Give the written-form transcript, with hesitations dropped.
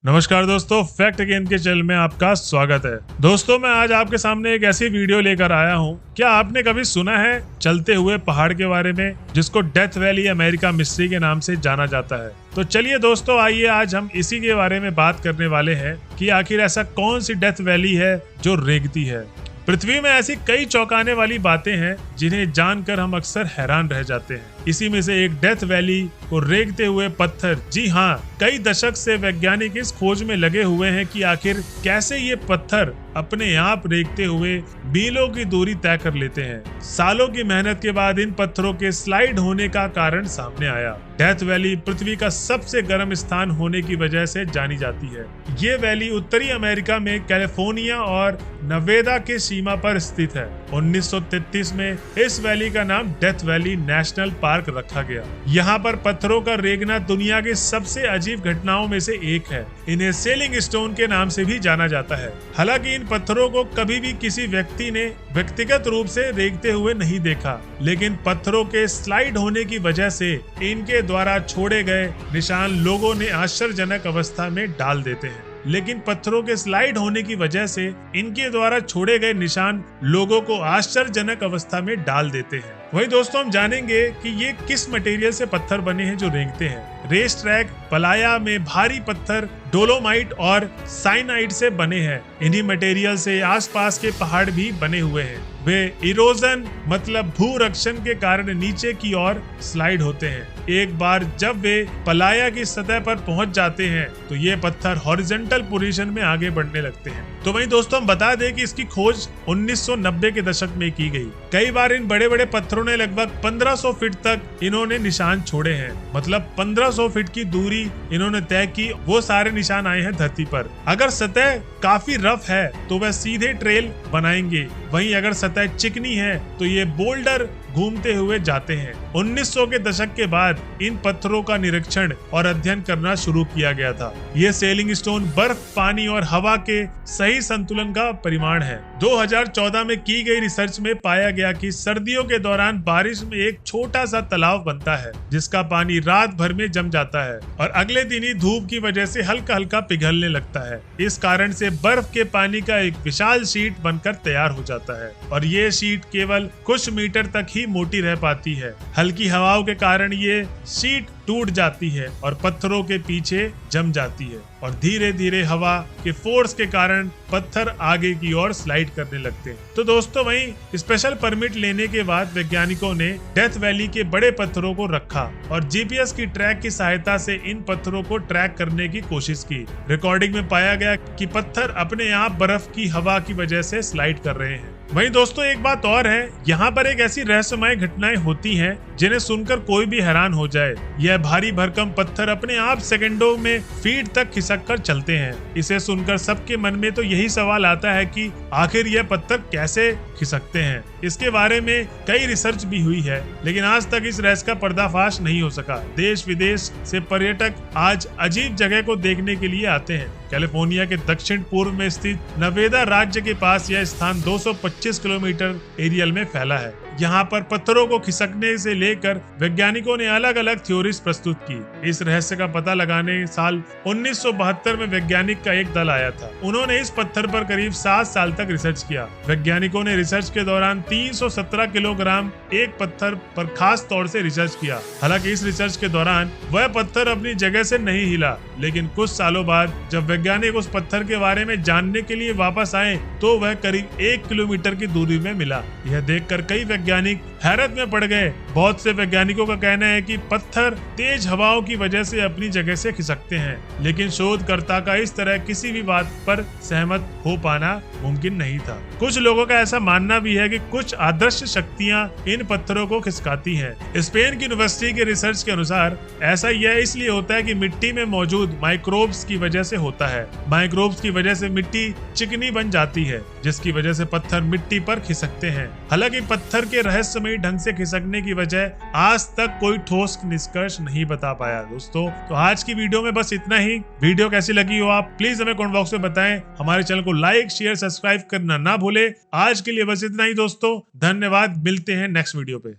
नमस्कार दोस्तों, fact game के चैनल में आपका स्वागत है। दोस्तों, मैं आज आपके सामने एक ऐसी वीडियो लेकर आया हूं। क्या आपने कभी सुना है चलते हुए पहाड़ के बारे में, जिसको डेथ वैली अमेरिका मिस्ट्री के नाम से जाना जाता है? तो चलिए दोस्तों, आइए आज हम इसी के बारे में बात करने वाले हैं कि आखिर ऐसा कौन सी डेथ वैली है जो रेंगती है। पृथ्वी में ऐसी कई चौंकाने वाली बातें हैं जिन्हें जानकर हम अक्सर हैरान रह जाते हैं। इसी में से एक डेथ वैली को रेंगते हुए पत्थर। जी हाँ, कई दशक से वैज्ञानिक इस खोज में लगे हुए हैं कि आखिर कैसे ये पत्थर अपने आप रेंगते हुए मीलों की दूरी तय कर लेते हैं। सालों की मेहनत के बाद इन पत्थरों के स्लाइड होने का कारण सामने आया। डेथ वैली पृथ्वी का सबसे गर्म स्थान होने की वजह से जानी जाती है। ये वैली उत्तरी अमेरिका में कैलिफोर्निया और नवेदा के सीमा पर स्थित है। 1933 में इस वैली का नाम डेथ वैली नेशनल पार्क रखा गया। यहाँ पर पत्थरों का रेंगना दुनिया के सबसे अजीब घटनाओं में से एक है। इन्हें सेलिंग स्टोन के नाम से भी जाना जाता है। हालांकि इन पत्थरों को कभी भी किसी व्यक्ति ने व्यक्तिगत रूप से रेंगते हुए नहीं देखा, लेकिन पत्थरों के स्लाइड होने की वजह से इनके द्वारा छोड़े गए निशान लोगों ने आश्चर्यजनक अवस्था में डाल देते हैं। लेकिन पत्थरों के स्लाइड होने की वजह से इनके द्वारा छोड़े गए निशान लोगों को आश्चर्यजनक अवस्था में डाल देते हैं। वही दोस्तों, हम जानेंगे कि ये किस मटेरियल से पत्थर बने हैं जो रेंगते हैं। रेस ट्रैक पलाया में भारी पत्थर डोलोमाइट और साइनाइड से बने हैं। इन्हीं मटेरियल से आसपास के पहाड़ भी बने हुए हैं। वे इरोजन मतलब भूरक्षण के कारण नीचे की ओर स्लाइड होते हैं। एक बार जब वे पलाया की सतह पर पहुंच जाते हैं तो ये पत्थर हॉरिजॉन्टल पोजीशन में आगे बढ़ने लगते हैं। तो वही दोस्तों, हम बता दें कि इसकी खोज 1990 के दशक में की गई। कई बार इन बड़े बड़े पत्थरों ने लगभग 1500 फीट तक इन्होंने निशान छोड़े हैं। मतलब 1500 फीट की दूरी इन्होंने तय की। वो सारे निशान आए हैं धरती पर। अगर सतह काफी रफ है तो वह सीधे ट्रेल बनाएंगे, वहीं अगर सतह चिकनी है तो ये बोल्डर घूमते हुए जाते हैं। 1900 के दशक के बाद इन पत्थरों का निरीक्षण और अध्ययन करना शुरू किया गया था। ये सेलिंग स्टोन बर्फ, पानी और हवा के सही संतुलन का परिमाण है। 2014 में की गई रिसर्च में पाया गया कि सर्दियों के दौरान बारिश में एक छोटा सा तालाब बनता है, जिसका पानी रात भर में जम जाता है और अगले दिन ही धूप की वजह से हल्का हल्का पिघलने लगता है। इस कारण से बर्फ के पानी का एक विशाल शीट बनकर तैयार हो जाता है और ये शीट केवल कुछ मीटर तक ही मोटी रह पाती है। हल्की हवाओं के कारण ये शीट टूट जाती है और पत्थरों के पीछे जम जाती है और धीरे धीरे हवा के फोर्स के कारण पत्थर आगे की ओर स्लाइड करने लगते हैं। तो दोस्तों, वहीं स्पेशल परमिट लेने के बाद वैज्ञानिकों ने डेथ वैली के बड़े पत्थरों को रखा और जीपीएस की ट्रैक की सहायता से इन पत्थरों को ट्रैक करने की कोशिश की। रिकॉर्डिंग में पाया गया कि पत्थर अपने आप बर्फ की हवा की वजह से स्लाइड कर रहे हैं। वहीं दोस्तों, एक बात और है, यहाँ पर एक ऐसी रहस्यमय घटनाएं होती हैं जिन्हें सुनकर कोई भी हैरान हो जाए। यह भारी भरकम पत्थर अपने आप सेकंडों में फीट तक खिसक कर चलते हैं। इसे सुनकर सबके मन में तो यही सवाल आता है कि आखिर यह पत्थर कैसे खिसकते हैं। इसके बारे में कई रिसर्च भी हुई है, लेकिन आज तक इस रहस्य का पर्दाफाश नहीं हो सका। देश विदेश से पर्यटक आज अजीब जगह को देखने के लिए आते हैं। कैलिफोर्निया के दक्षिण पूर्व में स्थित नवेदा राज्य के पास यह स्थान 225 किलोमीटर एरियल में फैला है। यहाँ पर पत्थरों को खिसकने से लेकर वैज्ञानिकों ने अलग अलग थ्योरीज प्रस्तुत की। इस रहस्य का पता लगाने साल 1972 में वैज्ञानिक का एक दल आया था। उन्होंने इस पत्थर पर करीब 7 साल तक रिसर्च किया। वैज्ञानिकों ने रिसर्च के दौरान 317 किलोग्राम एक पत्थर पर खास तौर से रिसर्च किया। हालांकि इस रिसर्च के दौरान वह पत्थर अपनी जगह से नहीं हिला, लेकिन कुछ सालों बाद जब वैज्ञानिक उस पत्थर के बारे में जानने के लिए वापस आए तो वह करीब 1 किलोमीटर की दूरी में मिला। यह देखकर कई वैज्ञानिक हैरत में पड़ गए। बहुत से वैज्ञानिकों का कहना है कि पत्थर तेज हवाओं की वजह से अपनी जगह से खिसकते हैं, लेकिन शोधकर्ता का इस तरह किसी भी बात पर सहमत हो पाना मुमकिन नहीं था। कुछ लोगों का ऐसा मानना भी है कि कुछ अदृश्य शक्तियां इन पत्थरों को खिसकाती हैं। स्पेन की यूनिवर्सिटी के रिसर्च के अनुसार ऐसा यह इसलिए होता है कि मिट्टी में मौजूद माइक्रोब्स की वजह से होता है। माइक्रोब्स की वजह से मिट्टी चिकनी बन जाती है, जिसकी वजह से पत्थर मिट्टी पर खिसकते हैं। हालांकि पत्थर के रहस्यमयी ढंग से खिसकने की वजह आज तक कोई ठोस निष्कर्ष नहीं बता पाया। दोस्तों, तो आज की वीडियो में बस इतना ही। वीडियो कैसी लगी हो आप प्लीज हमें कमेंट बॉक्स में बताएं। हमारे चैनल को लाइक, शेयर, सब्सक्राइब करना ना भूले। आज के लिए बस इतना ही दोस्तों, धन्यवाद। मिलते हैं नेक्स्ट वीडियो पे।